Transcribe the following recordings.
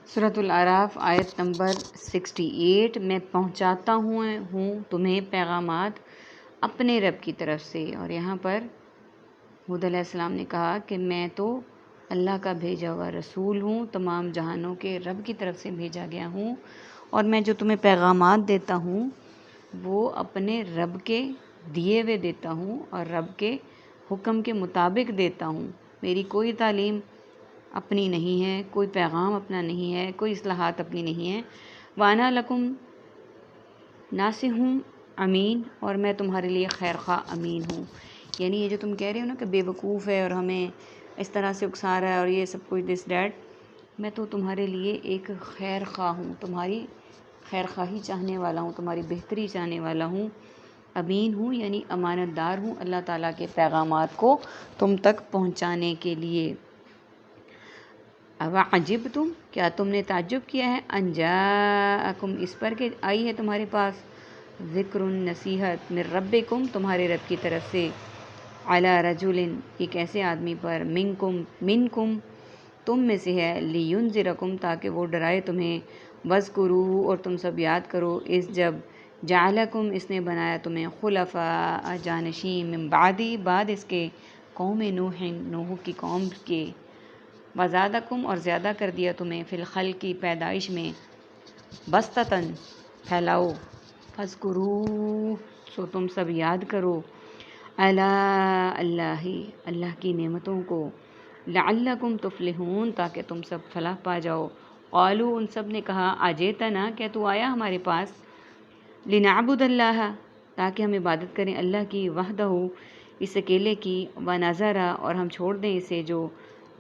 سورۃ الاعراف آیت نمبر 68 میں پہنچاتا ہوں تمہیں پیغامات اپنے رب کی طرف سے۔ اور یہاں پر ہود علیہ السلام نے کہا کہ میں تو اللہ کا بھیجا ہوا رسول ہوں، تمام جہانوں کے رب کی طرف سے بھیجا گیا ہوں، اور میں جو تمہیں پیغامات دیتا ہوں وہ اپنے رب کے دیے ہوئے دیتا ہوں اور رب کے حکم کے مطابق دیتا ہوں۔ میری کوئی تعلیم اپنی نہیں ہے، کوئی پیغام اپنا نہیں ہے، کوئی اصلاحات اپنی نہیں ہے۔ وَأَنَا لَكُمْ نَاصِحٌ امین، اور میں تمہارے لیے خیر خواہ امین ہوں۔ یعنی یہ جو تم کہہ رہے ہو نا کہ بے وقوف ہے اور ہمیں اس طرح سے اکسا رہا ہے اور یہ سب کچھ دس ڈیٹ، میں تو تمہارے لیے ایک خیر خواہ ہوں، تمہاری خیر خواہی چاہنے والا ہوں، تمہاری بہتری چاہنے والا ہوں، امین ہوں یعنی امانت دار ہوں اللہ تعالیٰ کے پیغامات کو تم تک پہنچانے کے لیے۔ اَوَعَجِبْتُمْ، کیا تم نے تعجب کیا ہے، ان جاءکم، اس پر کہ آئی ہے تمہارے پاس، ذکر نصیحت، من ربکم، تمہارے رب کی طرف سے، علی رجل، ایک ایسے آدمی پر، منکم، تم میں سے ہے، لینذرکم، تاکہ وہ ڈرائے تمہیں، وذکروا، اور تم سب یاد کرو، اس جب جعلکم، اس نے بنایا تمہیں، خلفاء، جانشین، من بعدی، بعد اس کے، قوم نوح، نوح کی قوم کے، وزادکم، اور زیادہ کر دیا تمہیں، فی الخلق، کی پیدائش میں، بسطتاً، پھیلاؤ، فاذکروا، سو تم سب یاد کرو، اللہ، اللہ کی نعمتوں کو، لعلکم تفلحون، تاکہ تم سب فلاح پا جاؤ۔ قالوا، ان سب نے کہا، اجئتنا، کیا تو آیا ہمارے پاس، لنعبد اللہ، تاکہ ہم عبادت کریں اللہ کی، وحدہ، اس اکیلے کی، ونذر، اور ہم چھوڑ دیں اسے جو،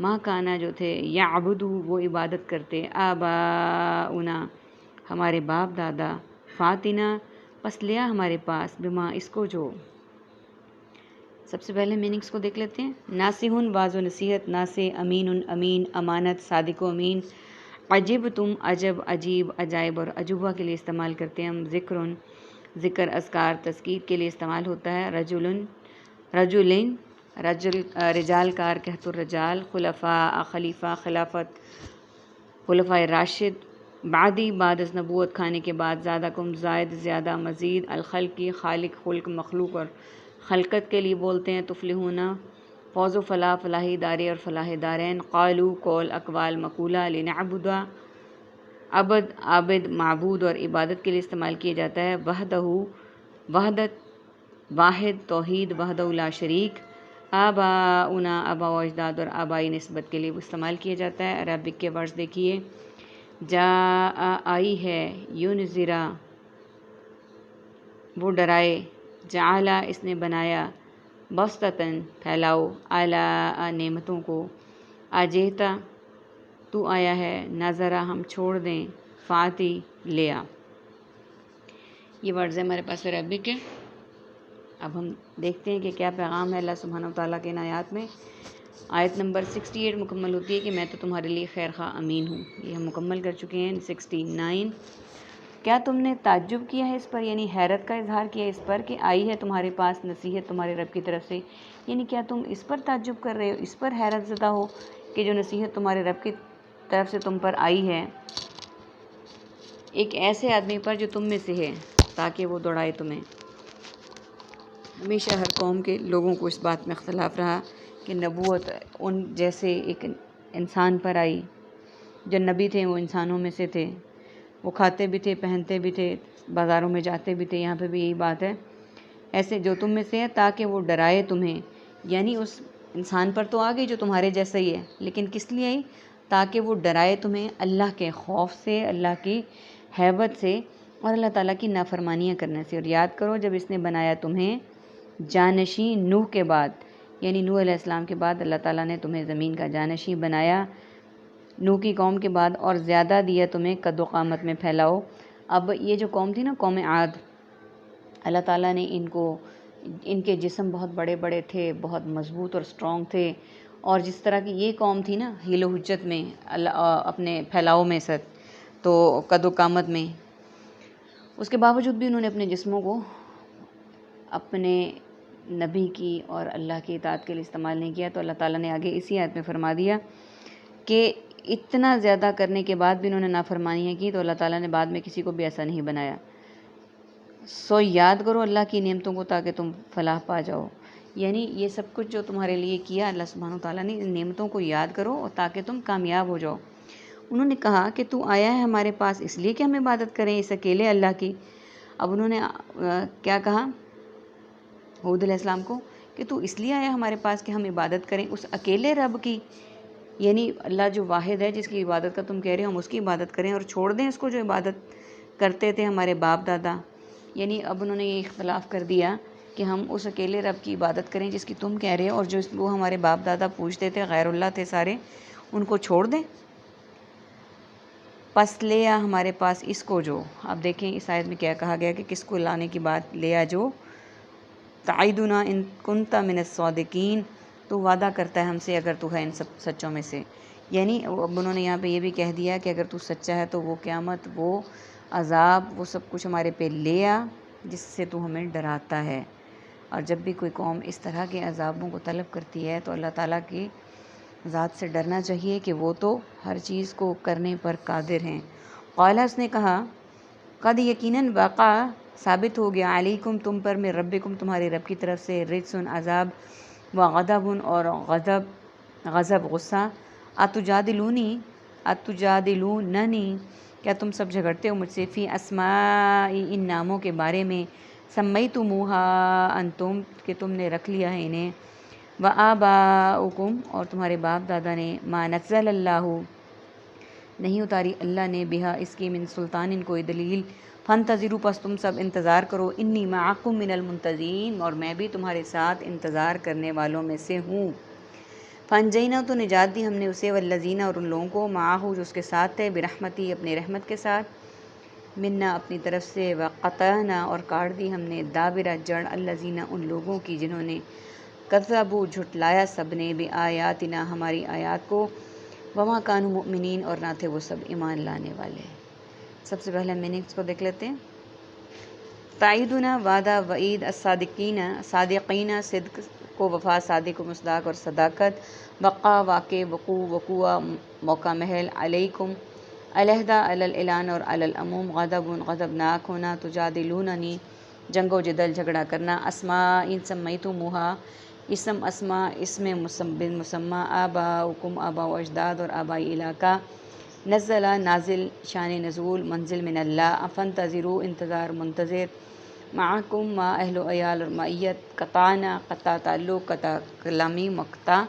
ما کانا، جو تھے، یعبد، وہ عبادت کرتے، آباؤنا، ہمارے باپ دادا، فاتنا، پس لیا ہمارے پاس، بما، اس کو جو، سب سے پہلے میننگس کو دیکھ لیتے ہیں۔ ناصح، واض و نصیحت، ناصح، امین، امین، امانت، صادق و امین، عجب، تم، عجب، عجیب، عجائب، اور عجوبہ کے لیے استعمال کرتے ہیں ہم، ذکر، اذکار، تذکیر کے لیے استعمال ہوتا ہے، رجل، رجال کار، کہت الرجال، خلفاء، خلیفہ، خلافت، خلفۂ راشد، بعدی، بعد از نبوت کھانے کے بعد، زادکم، زائد، زیادہ، مزید، الخلقی، خالق، خلق، مخلوق اور خلقت کے لیے بولتے ہیں، تفلحون، فوز و فلاح، فلاحی داری اور فلاح دارین، قالو، قول، اقوال، مقولہ، لنعبد، عابد، معبود اور عبادت کے لیے استعمال کیا جاتا ہے، وحدہ، وحدت، واحد، توحید، وحدہ لا شریک، آباؤنا، آبا و اجداد اور آبائی نسبت کے لیے استعمال کیا جاتا ہے۔ عربک کے ورڈز دیکھیے، جاء، آئی ہے، ینذرا، وہ ڈرائے، جعل، اس نے بنایا، بسطتاً، پھیلاؤ، اعلیٰ، نعمتوں کو، اجئتا، تو آیا ہے، نذرا، ہم چھوڑ دیں، فاتی، لیا۔ یہ ورڈز ہمارے پاس عربک کے۔ اب ہم دیکھتے ہیں کہ کیا پیغام ہے اللہ سبحانہ و تعالیٰ کے ان آیات میں۔ آیت نمبر 68 مکمل ہوتی ہے کہ میں تو تمہارے لیے خیر خواہ امین ہوں، یہ ہم مکمل کر چکے ہیں۔ 69، کیا تم نے تعجب کیا ہے اس پر، یعنی حیرت کا اظہار کیا اس پر کہ آئی ہے تمہارے پاس نصیحت تمہارے رب کی طرف سے، یعنی کیا تم اس پر تعجب کر رہے ہو، اس پر حیرت زدہ ہو کہ جو نصیحت تمہارے رب کی طرف سے تم پر آئی ہے، ایک ایسے آدمی پر جو تم میں سے ہے، تاکہ وہ دوڑائے تمہیں۔ ہمیشہ ہر قوم کے لوگوں کو اس بات میں اختلاف رہا کہ نبوت ان جیسے ایک انسان پر آئی، جو نبی تھے وہ انسانوں میں سے تھے، وہ کھاتے بھی تھے، پہنتے بھی تھے، بازاروں میں جاتے بھی تھے، یہاں پہ بھی یہی بات ہے، ایسے جو تم میں سے ہے، تاکہ وہ ڈرائے تمہیں، یعنی اس انسان پر تو آ گئی جو تمہارے جیسا ہی ہے، لیکن کس لیے آئی، تاکہ وہ ڈرائے تمہیں اللہ کے خوف سے، اللہ کی ہیبت سے اور اللہ تعالیٰ کی نافرمانیاں کرنے سے۔ اور یاد کرو جب اس نے بنایا تمہیں جانشین نوح کے بعد، یعنی نوح علیہ السلام کے بعد اللہ تعالیٰ نے تمہیں زمین کا جانشین بنایا نوح کی قوم کے بعد، اور زیادہ دیا تمہیں قد و قامت میں، پھیلاؤ۔ اب یہ جو قوم تھی نا، قوم عاد، اللہ تعالیٰ نے ان کے جسم بہت بڑے بڑے تھے، بہت مضبوط اور سٹرونگ تھے، اور جس طرح کی یہ قوم تھی نا حیل و حجت میں، اپنے پھیلاؤ میں ست، تو قد و قامت میں، اس کے باوجود بھی انہوں نے اپنے جسموں کو اپنے نبی کی اور اللہ کی اطاعت کے لیے استعمال نہیں کیا، تو اللہ تعالیٰ نے آگے اسی آیت میں فرما دیا کہ اتنا زیادہ کرنے کے بعد بھی انہوں نے نافرمانیاں کی تو اللہ تعالیٰ نے بعد میں کسی کو بھی ایسا نہیں بنایا۔ سو یاد کرو اللہ کی نعمتوں کو تاکہ تم فلاح پا جاؤ، یعنی یہ سب کچھ جو تمہارے لیے کیا اللہ سبحانہ و تعالیٰ نے، ان نعمتوں کو یاد کرو اور تاکہ تم کامیاب ہو جاؤ۔ انہوں نے کہا کہ تو آیا ہے ہمارے پاس اس لیے کہ ہم عبادت کریں اس اکیلے اللہ کی۔ اب انہوں نے کیا کہا ہود علیہ السلام کو کہ تو اس لیے آیا ہمارے پاس کہ ہم عبادت کریں اس اکیلے رب کی، یعنی اللہ جو واحد ہے جس کی عبادت کا تم کہہ رہے ہو ہم اس کی عبادت کریں اور چھوڑ دیں اس کو جو عبادت کرتے تھے ہمارے باپ دادا۔ یعنی اب انہوں نے یہ اختلاف کر دیا کہ ہم اس اکیلے رب کی عبادت کریں جس کی تم کہہ رہے ہو، اور جو وہ ہمارے باپ دادا پوچھتے تھے غیر اللہ تھے سارے، ان کو چھوڑ دیں۔ پس لے آ ہمارے پاس اس کو جو، اب دیکھیں اس آیت میں کیا کہا گیا کہ کس کو لانے کی بات، لے آ جو تعیدنا ان کنت من الصادقین، تو وعدہ کرتا ہے ہم سے اگر تو ہے ان سب سچوں میں سے۔ یعنی اب انہوں نے یہاں پہ یہ بھی کہہ دیا کہ اگر تو سچا ہے تو وہ قیامت، وہ عذاب، وہ سب کچھ ہمارے پہ لے آ جس سے تو ہمیں ڈراتا ہے۔ اور جب بھی کوئی قوم اس طرح کے عذابوں کو طلب کرتی ہے تو اللہ تعالیٰ کی ذات سے ڈرنا چاہیے کہ وہ تو ہر چیز کو کرنے پر قادر ہیں۔ قالا، اس نے کہا، قد یقیناً واقع ثابت ہو گیا علیکم تم پر من ربکم تمہارے رب کی طرف سے رجسن عذاب و غضب اور غضب غصہ، اتجادلوننی کیا تم سب جھگڑتے ہو مجھ سے، فی اسماء ان ناموں کے بارے میں، سمیتموہا انتم کہ تم نے رکھ لیا ہے انہیں، و آباؤکم اور تمہارے باپ دادا نے، ما نزل اللہ نہیں اتاری اللہ نے، بہا اس کی، من سلطان ان کوئی دلیل، فانتظروا پس تم سب انتظار کرو، انی معکم من المنتظرین اور میں بھی تمہارے ساتھ انتظار کرنے والوں میں سے ہوں۔ فانجینا تو نجات دی ہم نے اسے، والذین اور ان لوگوں کو، معاہو جو اس کے ساتھ تھے، برحمتی اپنی رحمت کے ساتھ، منا اپنی طرف سے، وقطعنا اور کاٹ دی ہم نے، دابر جڑ، الذین ان لوگوں کی جنہوں نے، کذبوا جھٹلایا سب نے، بآیاتنا ہماری آیات کو، وما کانوا مؤمنین اور نہ تھے وہ سب ایمان لانے والے۔ سب سے پہلے میننگس کو دیکھ لیتے ہیں۔ تعیدنا وعدہ، وعید، الصادقین صادقین صدق کو، وفا صادق و مصداق اور صداقت، بقا واقع، وقوع وقوع موقع محل، علیکم علیحدہ، علی الاعلان اور علی العموم، غضب غضبناک ہونا، تجادلوننی جنگ و جدل جھگڑا کرنا، اسماء ان سمیتموہا اسم، اسماء اسم مسمى، آباؤکم آباء و اجداد اور آبائی علاقہ، نزلہ نازل، شان نزول، منزل من اللہ، فانتظروا انتظار منتظر، معکم ما اہل و عیال اور معیت، قطعنا قطع تعلق، قطع کلامی مقطع،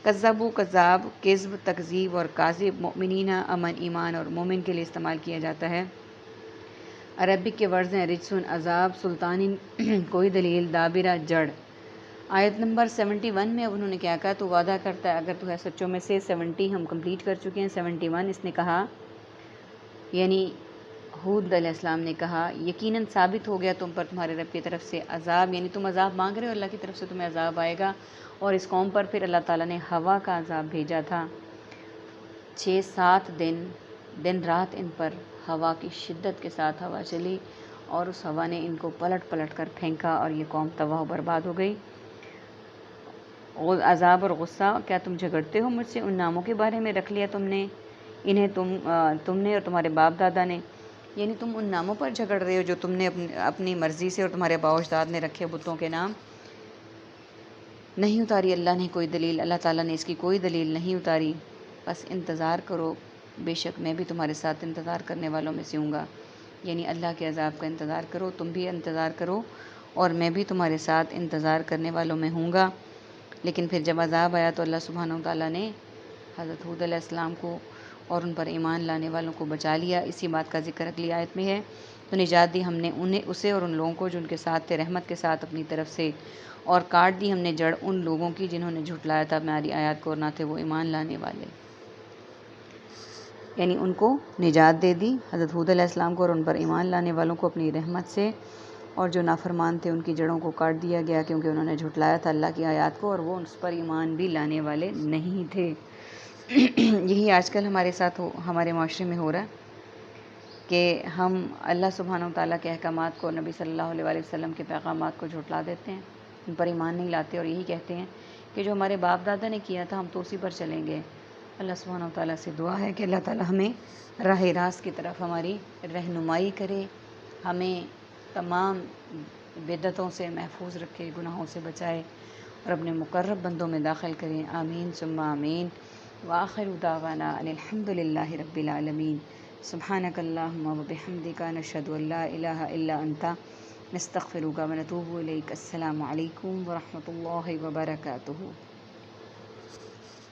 کذبوا کذاب، کذب تکذیب اور کاذب، مؤمنین امن ایمان اور مومن کے لیے استعمال کیا جاتا ہے۔ عربک کے ورڈز ہیں رجسن عذاب، سلطان کوئی دلیل، دابرہ جڑ۔ آیت نمبر 71 میں اب انہوں نے کیا کہا، تو وعدہ کرتا ہے اگر تو ہے سچوں میں سے، 70 ہم کمپلیٹ کر چکے ہیں، 71 اس نے کہا، یعنی ہود علیہ السلام نے کہا، یقیناً ثابت ہو گیا تم پر تمہارے رب کی طرف سے عذاب، یعنی تم عذاب مانگ رہے ہو اللہ کی طرف سے تمہیں عذاب آئے گا، اور اس قوم پر پھر اللہ تعالیٰ نے ہوا کا عذاب بھیجا تھا، 6-7 دن رات ان پر ہوا کی شدت کے ساتھ ہوا چلی، اور اس ہوا نے ان کو پلٹ پلٹ کر پھینکا اور یہ قوم تباہ و برباد ہو گئی۔ عذاب اور غصہ، کیا تم جھگڑتے ہو مجھ سے ان ناموں کے بارے میں، رکھ لیا تم نے انہیں، تم نے اور تمہارے باپ دادا نے، یعنی تم ان ناموں پر جھگڑ رہے ہو جو تم نے اپنی مرضی سے اور تمہارے آباء و اجداد نے رکھے بتوں کے نام۔ نہیں اتاری اللہ نے کوئی دلیل، اللہ تعالیٰ نے اس کی کوئی دلیل نہیں اتاری، بس انتظار کرو، بے شک میں بھی تمہارے ساتھ انتظار کرنے والوں میں سے ہوں گا، یعنی اللہ کے عذاب کا انتظار کرو، تم بھی انتظار کرو اور میں بھی تمہارے ساتھ انتظار کرنے والوں میں ہوں گا۔ لیکن پھر جب عذاب آیا تو اللہ سبحانہ وتعالیٰ نے حضرت ہود علیہ السلام کو اور ان پر ایمان لانے والوں کو بچا لیا۔ اسی بات کا ذکر اگلی آیت میں ہے، تو نجات دی ہم نے اسے اور ان لوگوں کو جو ان کے ساتھ تھے رحمت کے ساتھ اپنی طرف سے، اور کاٹ دی ہم نے جڑ ان لوگوں کی جنہوں نے جھٹلایا تھا ہماری آیات کو اور نہ تھے وہ ایمان لانے والے، یعنی ان کو نجات دے دی حضرت ہود علیہ السلام کو اور ان پر ایمان لانے والوں کو اپنی رحمت سے، اور جو نافرمان تھے ان کی جڑوں کو کاٹ دیا گیا کیونکہ انہوں نے جھٹلایا تھا اللہ کی آیات کو اور وہ اس پر ایمان بھی لانے والے نہیں تھے۔ یہی آج کل ہمارے ساتھ ہمارے معاشرے میں ہو رہا ہے کہ ہم اللہ سبحانہ وتعالیٰ کے احکامات کو، نبی صلی اللہ علیہ وسلم کے پیغامات کو جھٹلا دیتے ہیں، ان پر ایمان نہیں لاتے اور یہی کہتے ہیں کہ جو ہمارے باپ دادا نے کیا تھا ہم تو اسی پر چلیں گے۔ اللہ سبحانہ و تعالیٰ سے دعا ہے کہ اللہ تعالیٰ ہمیں راہ راست کی طرف ہماری رہنمائی کرے، ہمیں تمام بدعتوں سے محفوظ رکھے، گناہوں سے بچائے اور اپنے مقرب بندوں میں داخل کریں، آمین ثم آمین۔ وآخر دعوانا ان الحمد للہ رب العالمین۔ سبحانک اللہم وبحمدک نشہد ان لا الہ الا انت نستغفرک ونتوب الیک۔ السلام علیکم ورحمۃ اللہ وبرکاتہ۔